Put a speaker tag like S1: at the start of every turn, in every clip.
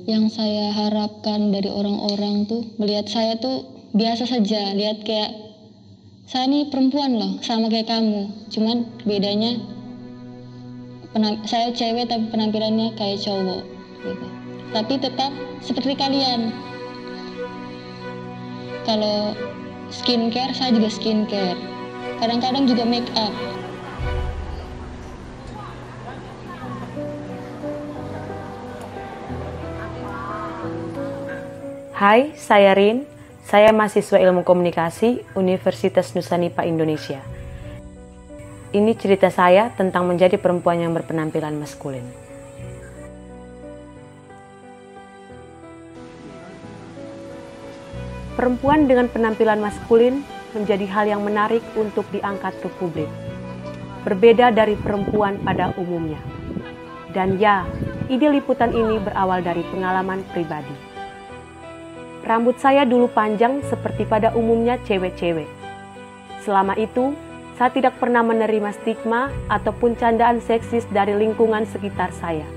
S1: Yang saya harapkan dari orang-orang tuh melihat saya tuh biasa saja, lihat kayak saya nih perempuan loh, sama kayak kamu. Cuman bedanya saya cewek tapi penampilannya kayak cowok gitu. Tapi tetap seperti kalian. Kalau skincare, saya juga skincare. Kadang-kadang juga make up.
S2: Hai, saya Rin. Saya mahasiswa Ilmu Komunikasi Universitas Nusa-Nipah Indonesia. Ini cerita saya tentang menjadi perempuan yang berpenampilan maskulin. Perempuan dengan penampilan maskulin menjadi hal yang menarik untuk diangkat ke publik. Berbeda dari perempuan pada umumnya. Dan ya, ide liputan ini berawal dari pengalaman pribadi. Rambut saya dulu panjang seperti pada umumnya cewek-cewek. Selama itu, saya tidak pernah menerima stigma ataupun candaan seksis dari lingkungan sekitar saya.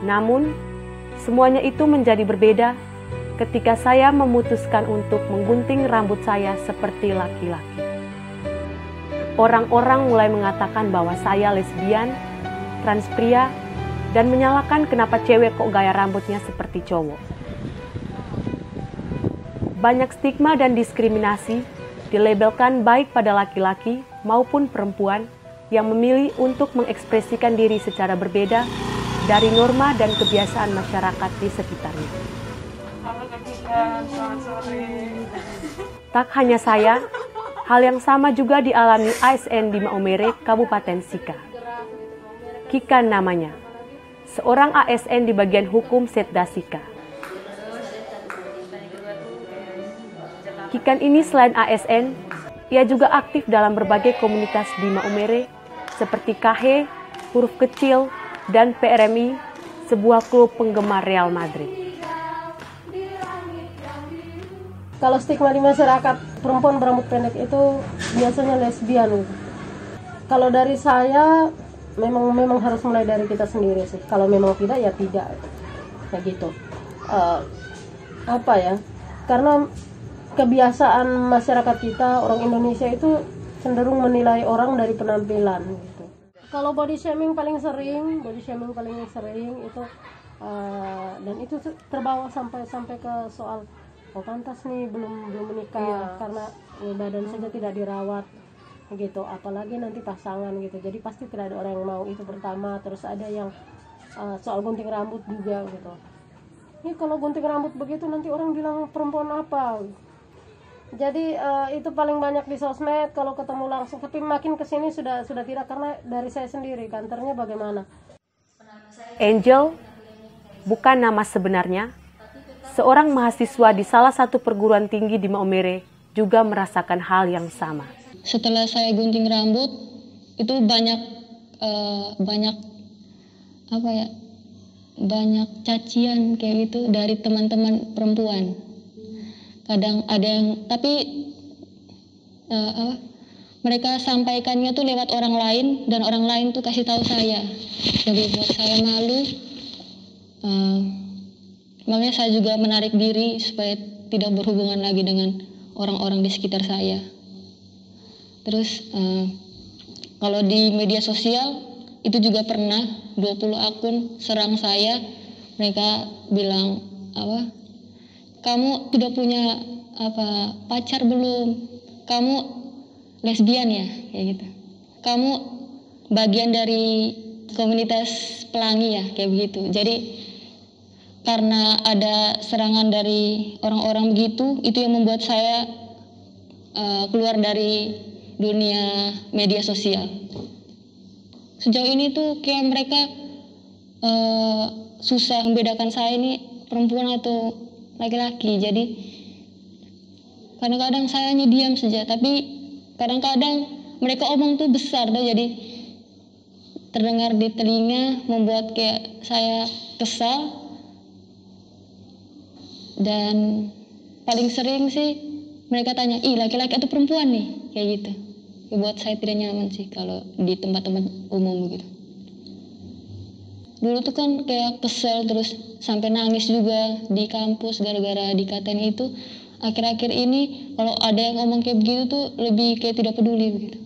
S2: Namun, semuanya itu menjadi berbeda ketika saya memutuskan untuk menggunting rambut saya seperti laki-laki. Orang-orang mulai mengatakan bahwa saya lesbian, trans pria, dan menyalahkan kenapa cewek kok gaya rambutnya seperti cowok. Banyak stigma dan diskriminasi dilabelkan baik pada laki-laki maupun perempuan yang memilih untuk mengekspresikan diri secara berbeda dari norma dan kebiasaan masyarakat di sekitarnya. Tak hanya saya, hal yang sama juga dialami ASN di Maumere, Kabupaten Sika. Kikan namanya, seorang ASN di bagian hukum Setda Sika. Kikan ini selain ASN, ia juga aktif dalam berbagai komunitas di Maumere seperti KH, Huruf Kecil, dan PRMI, sebuah klub penggemar Real Madrid.
S3: Kalau stigma di masyarakat perempuan berambut pendek itu biasanya lesbian. Kalau dari saya memang harus mulai dari kita sendiri sih. Kalau memang tidak ya tidak, kayak gitu. Karena kebiasaan masyarakat kita, orang Indonesia itu cenderung menilai orang dari penampilan gitu. Kalau body shaming paling sering itu dan itu terbawa sampai ke soal pantas nih belum menikah karena badan saja tidak dirawat gitu, apalagi nanti pasangan gitu. Jadi pasti tidak ada orang yang mau, itu pertama. Terus ada yang soal gunting rambut juga gitu. Ini kalau gunting rambut begitu nanti orang bilang perempuan apa? Jadi itu paling banyak di sosmed kalau ketemu langsung, tapi makin kesini sudah tidak, karena dari saya sendiri kantornya bagaimana.
S2: Angel bukan nama sebenarnya. Seorang mahasiswa di salah satu perguruan tinggi di Maumere juga merasakan hal yang sama.
S1: Setelah saya gunting rambut itu banyak cacian kayak gitu dari teman-teman perempuan. Kadang ada yang, tapi mereka sampaikannya tuh lewat orang lain, dan orang lain tuh kasih tahu saya. Jadi buat saya malu. Makanya saya juga menarik diri supaya tidak berhubungan lagi dengan orang-orang di sekitar saya. Terus kalau di media sosial itu juga pernah 20 akun serang saya. Mereka bilang kamu sudah punya pacar belum? Kamu lesbian ya, kayak gitu. Kamu bagian dari komunitas pelangi ya, kayak begitu. Jadi karena ada serangan dari orang-orang begitu, itu yang membuat saya keluar dari dunia media sosial. Sejauh ini tuh kayak mereka susah membedakan saya ini perempuan atau laki-laki. Jadi kadang-kadang saya hanya diam saja, tapi kadang-kadang mereka omong tuh besar tuh, jadi terdengar di telinga, membuat kayak saya kesal. Dan paling sering sih mereka tanya, laki-laki atau perempuan nih, kayak gitu. Ya, buat saya tidak nyaman sih kalau di tempat-tempat umum gitu. Dulu tuh kan kayak kesel terus sampai nangis juga di kampus gara-gara dikatain itu. Akhir-akhir ini kalau ada yang ngomong kayak begitu tuh lebih kayak tidak peduli begitu.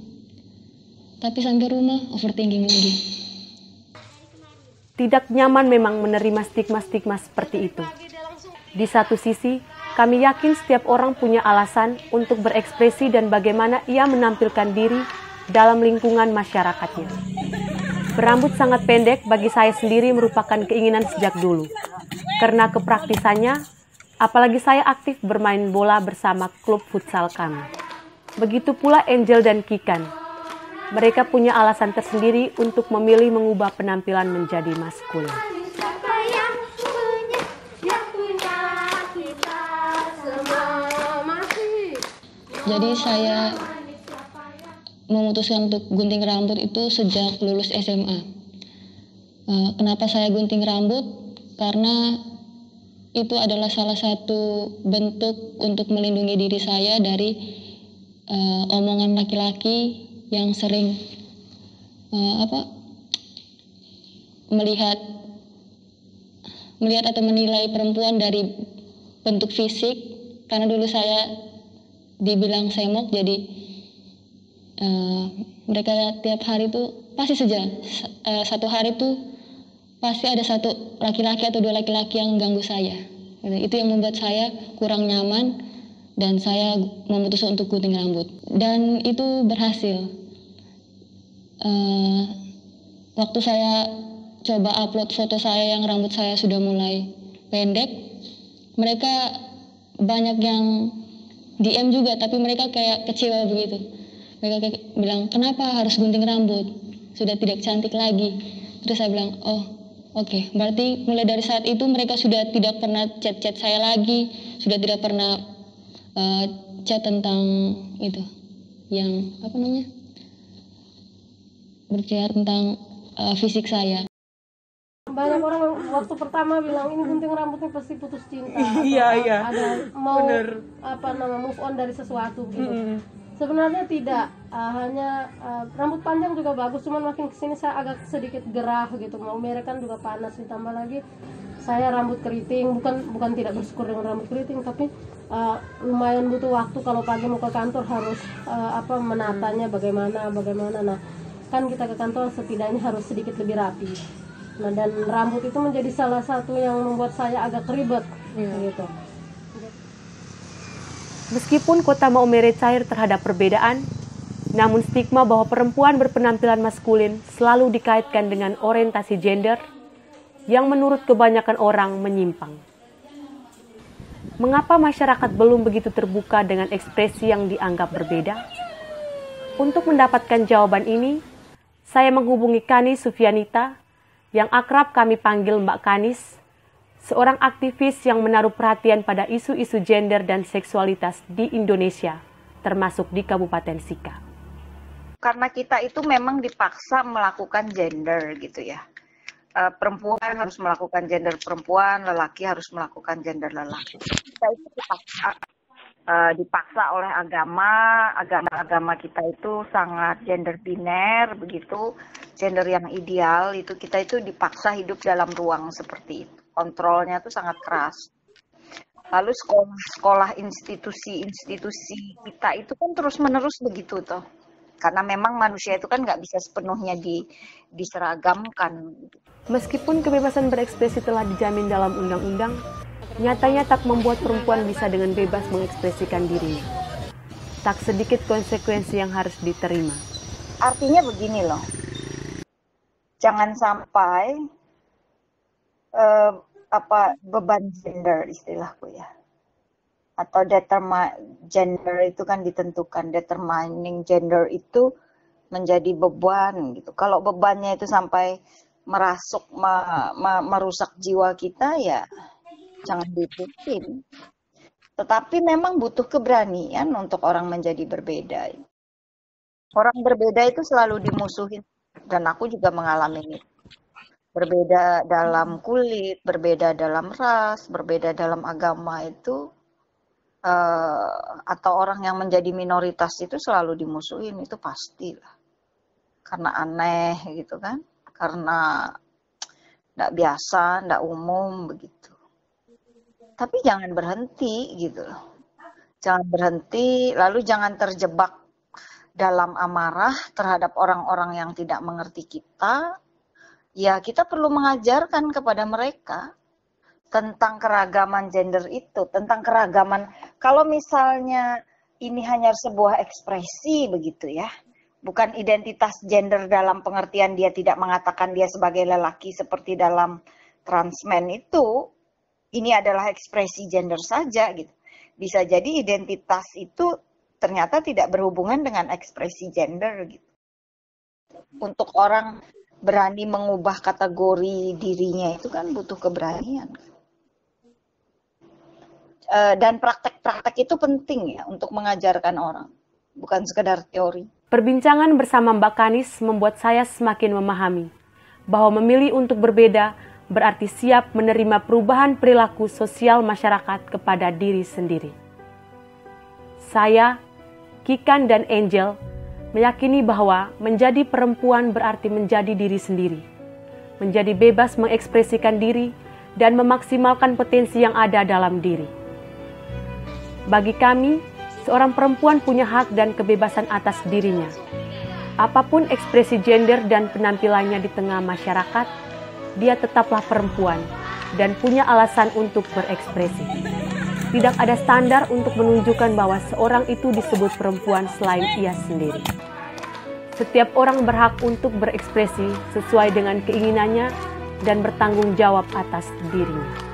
S1: Tapi sampai rumah overthinking lagi.
S2: Tidak nyaman memang menerima stigma-stigma seperti itu. Di satu sisi, kami yakin setiap orang punya alasan untuk berekspresi dan bagaimana ia menampilkan diri dalam lingkungan masyarakatnya. Berambut sangat pendek bagi saya sendiri merupakan keinginan sejak dulu. Karena kepraktisannya, apalagi saya aktif bermain bola bersama klub futsal kami. Begitu pula Angel dan Kikan. Mereka punya alasan tersendiri untuk memilih mengubah penampilan menjadi maskulin.
S1: Jadi saya memutuskan untuk gunting rambut itu sejak lulus SMA. Kenapa saya gunting rambut? Karena itu adalah salah satu bentuk untuk melindungi diri saya dari omongan laki-laki yang sering melihat atau menilai perempuan dari bentuk fisik. Karena dulu saya dibilang semok, jadi mereka tiap hari itu pasti saja satu hari itu pasti ada satu laki-laki atau dua laki-laki yang ganggu saya. Itu yang membuat saya kurang nyaman dan saya memutuskan untuk gunting rambut. Dan itu berhasil. Waktu saya coba upload foto saya yang rambut saya sudah mulai pendek, mereka banyak yang DM juga, tapi mereka kayak kecewa begitu. Mereka kayak bilang, kenapa harus gunting rambut? Sudah tidak cantik lagi. Terus saya bilang, oh oke. Berarti mulai dari saat itu mereka sudah tidak pernah chat-chat saya lagi, sudah tidak pernah chat tentang itu, yang berbicara tentang fisik saya.
S3: Banyak orang yang waktu pertama bilang ini gunting rambutnya pasti putus cinta.
S4: Iya.
S3: Ada mau move on dari sesuatu gitu. Sebenarnya tidak, hanya rambut panjang juga bagus, cuman makin kesini saya agak sedikit gerah gitu. Mau merek kan juga panas, ditambah lagi saya rambut keriting, bukan tidak bersyukur dengan rambut keriting, tapi lumayan butuh waktu kalau pagi mau ke kantor harus menatanya bagaimana. Nah, kan kita ke kantor setidaknya harus sedikit lebih rapi. Nah, dan rambut itu menjadi salah satu yang membuat saya agak ribet gitu.
S2: Meskipun kota Maumere cair terhadap perbedaan, namun stigma bahwa perempuan berpenampilan maskulin selalu dikaitkan dengan orientasi gender yang menurut kebanyakan orang menyimpang. Mengapa masyarakat belum begitu terbuka dengan ekspresi yang dianggap berbeda? Untuk mendapatkan jawaban ini, saya menghubungi Kanis Sufianita, yang akrab kami panggil Mbak Kanis, seorang aktivis yang menaruh perhatian pada isu-isu gender dan seksualitas di Indonesia, termasuk di Kabupaten Sika.
S5: Karena kita itu memang dipaksa melakukan gender gitu ya. Perempuan harus melakukan gender perempuan, lelaki harus melakukan gender lelaki. Kita itu dipaksa oleh agama kita itu sangat gender biner begitu, gender yang ideal itu kita itu dipaksa hidup dalam ruang seperti itu, kontrolnya itu sangat keras. Lalu sekolah institusi kita itu kan terus menerus begitu toh, karena memang manusia itu kan nggak bisa sepenuhnya diseragamkan.
S2: Meskipun kebebasan berekspresi telah dijamin dalam undang-undang, nyatanya tak membuat perempuan bisa dengan bebas mengekspresikan dirinya. Tak sedikit konsekuensi yang harus diterima.
S5: Artinya begini loh, jangan sampai beban gender istilahku ya, atau gender itu kan ditentukan, determining gender itu menjadi beban gitu. Kalau bebannya itu sampai merusak jiwa kita ya jangan diikutin. Tetapi memang butuh keberanian untuk orang menjadi berbeda. Orang berbeda itu selalu dimusuhin, dan aku juga mengalami ini. Berbeda dalam kulit, berbeda dalam ras, berbeda dalam agama itu, atau orang yang menjadi minoritas itu selalu dimusuhin, itu pastilah. Karena aneh gitu kan, karena nggak biasa, nggak umum begitu. Tapi jangan berhenti gitu loh. Jangan berhenti, lalu jangan terjebak dalam amarah terhadap orang-orang yang tidak mengerti kita. Ya, kita perlu mengajarkan kepada mereka tentang keragaman gender itu, tentang keragaman. Kalau misalnya ini hanya sebuah ekspresi begitu ya, bukan identitas gender dalam pengertian dia tidak mengatakan dia sebagai lelaki seperti dalam transmen itu, ini adalah ekspresi gender saja gitu. Bisa jadi identitas itu ternyata tidak berhubungan dengan ekspresi gender gitu. Untuk orang berani mengubah kategori dirinya itu kan butuh keberanian. Dan praktek-praktek itu penting ya untuk mengajarkan orang, bukan sekedar teori.
S2: Perbincangan bersama Mbak Kanis membuat saya semakin memahami bahwa memilih untuk berbeda berarti siap menerima perubahan perilaku sosial masyarakat kepada diri sendiri. Saya, Kikan dan Angel meyakini bahwa menjadi perempuan berarti menjadi diri sendiri, menjadi bebas mengekspresikan diri dan memaksimalkan potensi yang ada dalam diri. Bagi kami, seorang perempuan punya hak dan kebebasan atas dirinya. Apapun ekspresi gender dan penampilannya di tengah masyarakat, dia tetaplah perempuan dan punya alasan untuk berekspresi. Tidak ada standar untuk menunjukkan bahwa seorang itu disebut perempuan selain ia sendiri. Setiap orang berhak untuk berekspresi sesuai dengan keinginannya dan bertanggung jawab atas dirinya.